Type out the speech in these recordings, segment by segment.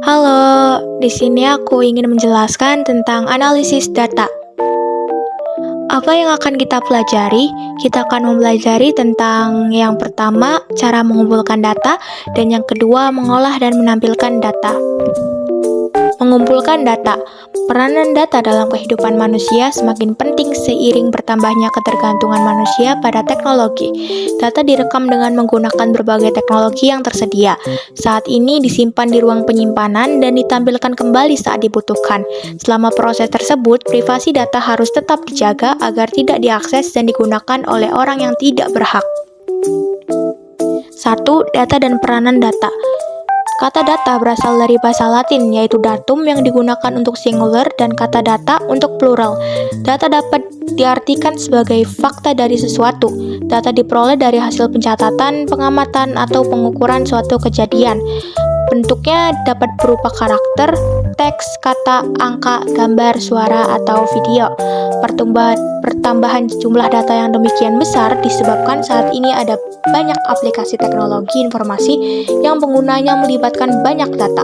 Halo, di sini aku ingin menjelaskan tentang analisis data. Apa yang akan kita pelajari? Kita akan mempelajari tentang yang pertama, cara mengumpulkan data, dan yang kedua, mengolah dan menampilkan data. Mengumpulkan data. Peranan data dalam kehidupan manusia semakin penting seiring bertambahnya ketergantungan manusia pada teknologi. Data direkam dengan menggunakan berbagai teknologi yang tersedia. Saat ini disimpan di ruang penyimpanan dan ditampilkan kembali saat dibutuhkan. Selama proses tersebut, privasi data harus tetap dijaga agar tidak diakses dan digunakan oleh orang yang tidak berhak. 1. Data dan peranan data. Kata data berasal dari bahasa Latin, yaitu datum yang digunakan untuk singular dan kata data untuk plural. Data dapat diartikan sebagai fakta dari sesuatu. Data diperoleh dari hasil pencatatan, pengamatan, atau pengukuran suatu kejadian. Bentuknya dapat berupa karakter, teks, kata, angka, gambar, suara, atau video. Pertambahan jumlah data yang demikian besar disebabkan saat ini ada banyak aplikasi teknologi informasi yang penggunanya melibatkan banyak data,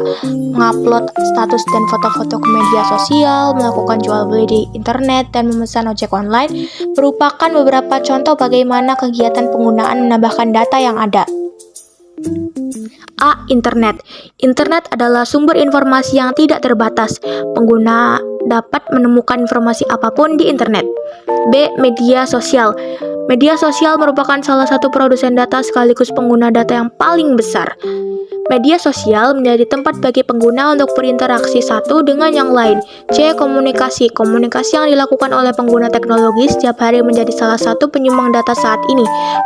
mengupload status dan foto-foto ke media sosial, melakukan jual beli di internet, dan memesan ojek online merupakan beberapa contoh bagaimana kegiatan penggunaan menambahkan data yang ada. A. Internet. Internet adalah sumber informasi yang tidak terbatas. Pengguna dapat menemukan informasi apapun di internet. B. Media sosial. Media sosial merupakan salah satu produsen data sekaligus pengguna data yang paling besar. Media sosial menjadi tempat bagi pengguna untuk berinteraksi satu dengan yang lain. C. Komunikasi. Komunikasi yang dilakukan oleh pengguna teknologi setiap hari menjadi salah satu penyumbang data saat ini.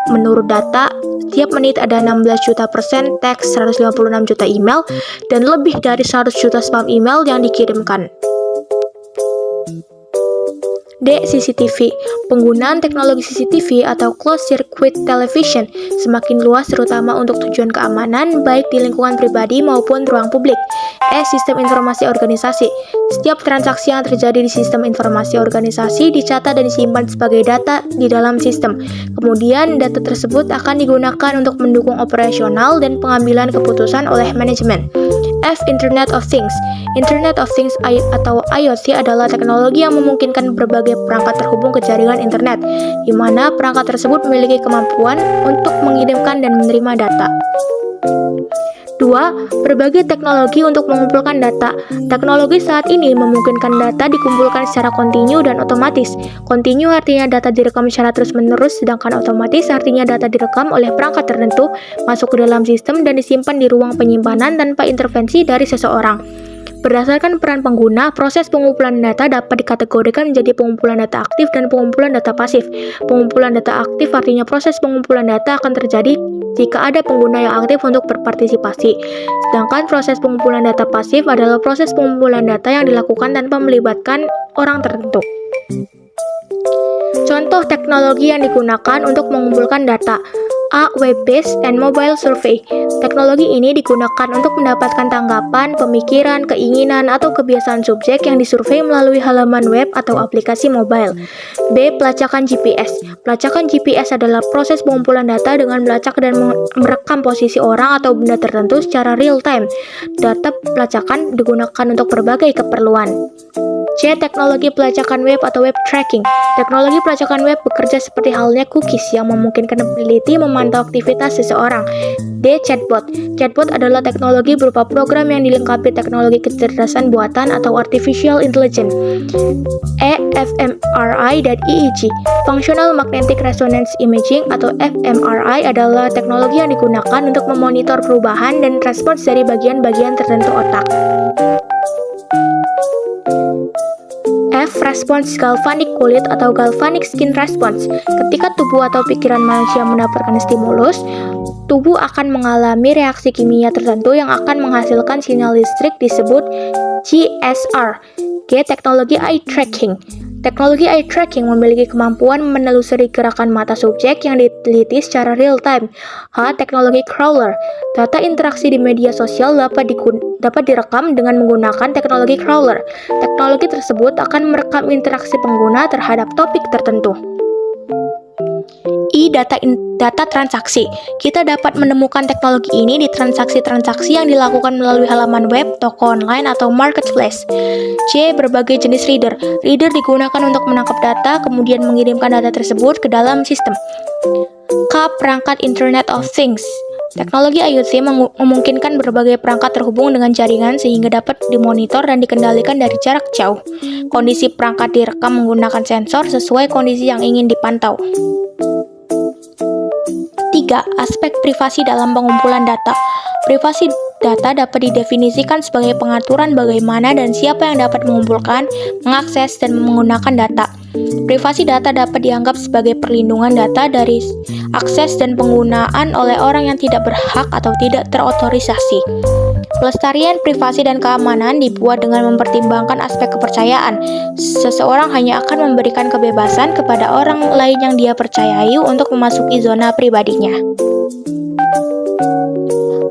Menurut data, setiap menit ada 16 juta persen teks, 156 juta email, dan lebih dari 100 juta spam email yang dikirimkan. D. CCTV. Penggunaan teknologi CCTV atau Closed Circuit Television semakin luas terutama untuk tujuan keamanan baik di lingkungan pribadi maupun ruang publik. E. Sistem informasi organisasi. Setiap transaksi yang terjadi di sistem informasi organisasi dicatat dan disimpan sebagai data di dalam sistem. Kemudian data tersebut akan digunakan untuk mendukung operasional dan pengambilan keputusan oleh manajemen. F. Internet of Things. Internet of Things atau IoT adalah teknologi yang memungkinkan berbagai perangkat terhubung ke jaringan internet, di mana perangkat tersebut memiliki kemampuan untuk mengirimkan dan menerima data. 2. Berbagai teknologi untuk mengumpulkan data. Teknologi saat ini memungkinkan data dikumpulkan secara kontinu dan otomatis. Kontinu artinya data direkam secara terus-menerus, sedangkan otomatis artinya data direkam oleh perangkat tertentu, masuk ke dalam sistem dan disimpan di ruang penyimpanan tanpa intervensi dari seseorang. Berdasarkan peran pengguna, proses pengumpulan data dapat dikategorikan menjadi pengumpulan data aktif dan pengumpulan data pasif. Pengumpulan data aktif artinya proses pengumpulan data akan terjadi jika ada pengguna yang aktif untuk berpartisipasi. Sedangkan proses pengumpulan data pasif adalah proses pengumpulan data yang dilakukan tanpa melibatkan orang tertentu. Contoh teknologi yang digunakan untuk mengumpulkan data. A. Web-based and mobile survey. Teknologi ini digunakan untuk mendapatkan tanggapan, pemikiran, keinginan, atau kebiasaan subjek yang disurvei melalui halaman web atau aplikasi mobile. B. Pelacakan GPS. Pelacakan GPS adalah proses pengumpulan data dengan melacak dan merekam posisi orang atau benda tertentu secara real time. Data pelacakan digunakan untuk berbagai keperluan. C. Teknologi pelacakan web atau web tracking. Teknologi pelacakan web bekerja seperti halnya cookies yang memungkinkan peneliti memantau aktivitas seseorang. D. Chatbot. Chatbot adalah teknologi berupa program yang dilengkapi teknologi kecerdasan buatan atau artificial intelligence. E. fMRI dan EEG. Functional Magnetic Resonance Imaging atau fMRI adalah teknologi yang digunakan untuk memonitor perubahan dan respons dari bagian-bagian tertentu otak. F. Response galvanik kulit atau galvanic skin response. Ketika tubuh atau pikiran manusia mendapatkan stimulus, tubuh akan mengalami reaksi kimia tertentu yang akan menghasilkan sinyal listrik disebut GSR. G. Teknologi eye tracking. Teknologi eye tracking memiliki kemampuan menelusuri gerakan mata subjek yang diteliti secara real time. H. Teknologi crawler. Data interaksi di media sosial dapat direkam dengan menggunakan teknologi crawler. Teknologi tersebut akan merekam interaksi pengguna terhadap topik tertentu. I. data transaksi. Kita dapat menemukan teknologi ini di transaksi-transaksi yang dilakukan melalui halaman web, toko online, atau marketplace. C. Berbagai jenis reader. Reader digunakan untuk menangkap data, kemudian mengirimkan data tersebut ke dalam sistem. K. Perangkat Internet of Things. Teknologi IoT memungkinkan berbagai perangkat terhubung dengan jaringan sehingga dapat dimonitor dan dikendalikan dari jarak jauh. Kondisi perangkat direkam menggunakan sensor sesuai kondisi yang ingin dipantau. 3. Aspek privasi dalam pengumpulan data. Privasi data dapat didefinisikan sebagai pengaturan bagaimana dan siapa yang dapat mengumpulkan, mengakses, dan menggunakan data. Privasi data dapat dianggap sebagai perlindungan data dari akses dan penggunaan oleh orang yang tidak berhak atau tidak terotorisasi. Pelestarian privasi dan keamanan dibuat dengan mempertimbangkan aspek kepercayaan. Seseorang hanya akan memberikan kebebasan kepada orang lain yang dia percayai untuk memasuki zona pribadinya.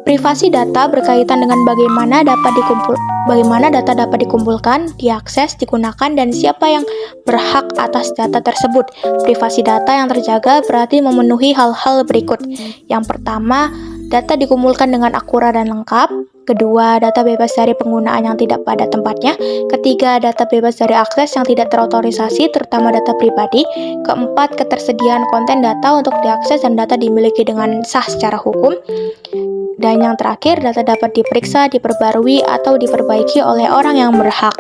Privasi data berkaitan dengan bagaimana data dapat dikumpulkan, diakses, digunakan, dan siapa yang berhak atas data tersebut. Privasi data yang terjaga berarti memenuhi hal-hal berikut. Yang pertama, data dikumpulkan dengan akurat dan lengkap. Kedua, data bebas dari penggunaan yang tidak pada tempatnya. Ketiga, data bebas dari akses yang tidak terotorisasi, terutama data pribadi. Keempat, ketersediaan konten data untuk diakses dan data dimiliki dengan sah secara hukum. Dan yang terakhir, data dapat diperiksa, diperbarui, atau diperbaiki oleh orang yang berhak.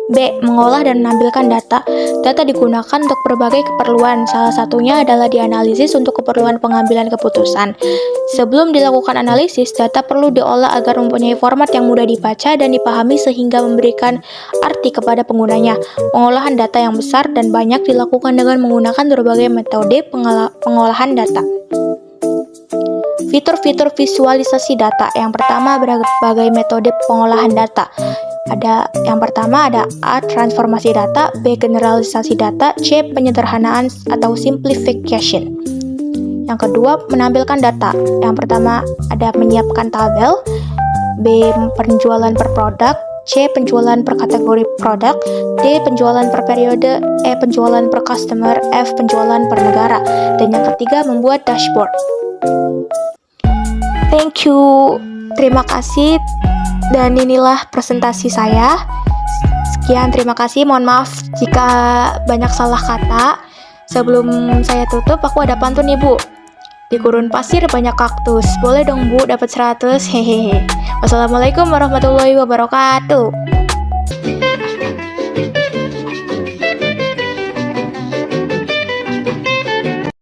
B. Mengolah dan menampilkan data. Data digunakan untuk berbagai keperluan, salah satunya adalah dianalisis untuk keperluan pengambilan keputusan. Sebelum dilakukan analisis, data perlu diolah agar mempunyai format yang mudah dibaca dan dipahami sehingga memberikan arti kepada penggunanya. Pengolahan data yang besar dan banyak dilakukan dengan menggunakan berbagai metode pengolahan data. Fitur-fitur visualisasi data. Yang pertama, berbagai metode pengolahan data. Yang pertama ada A. Transformasi data, B. Generalisasi data, C. Penyederhanaan atau simplification. Yang kedua, menampilkan data. Yang pertama ada menyiapkan tabel, B. Penjualan per produk, C. Penjualan per kategori produk, D. Penjualan per periode, E. Penjualan per customer, F. Penjualan per negara. Dan yang ketiga, membuat dashboard. Thank you. Terima kasih. Dan inilah presentasi saya. Sekian, terima kasih. Mohon maaf jika banyak salah kata. Sebelum saya tutup, aku ada pantun nih, Bu. Di gurun pasir banyak kaktus. Boleh dong, Bu, dapat 100. Hehehe. Wassalamualaikum warahmatullahi wabarakatuh.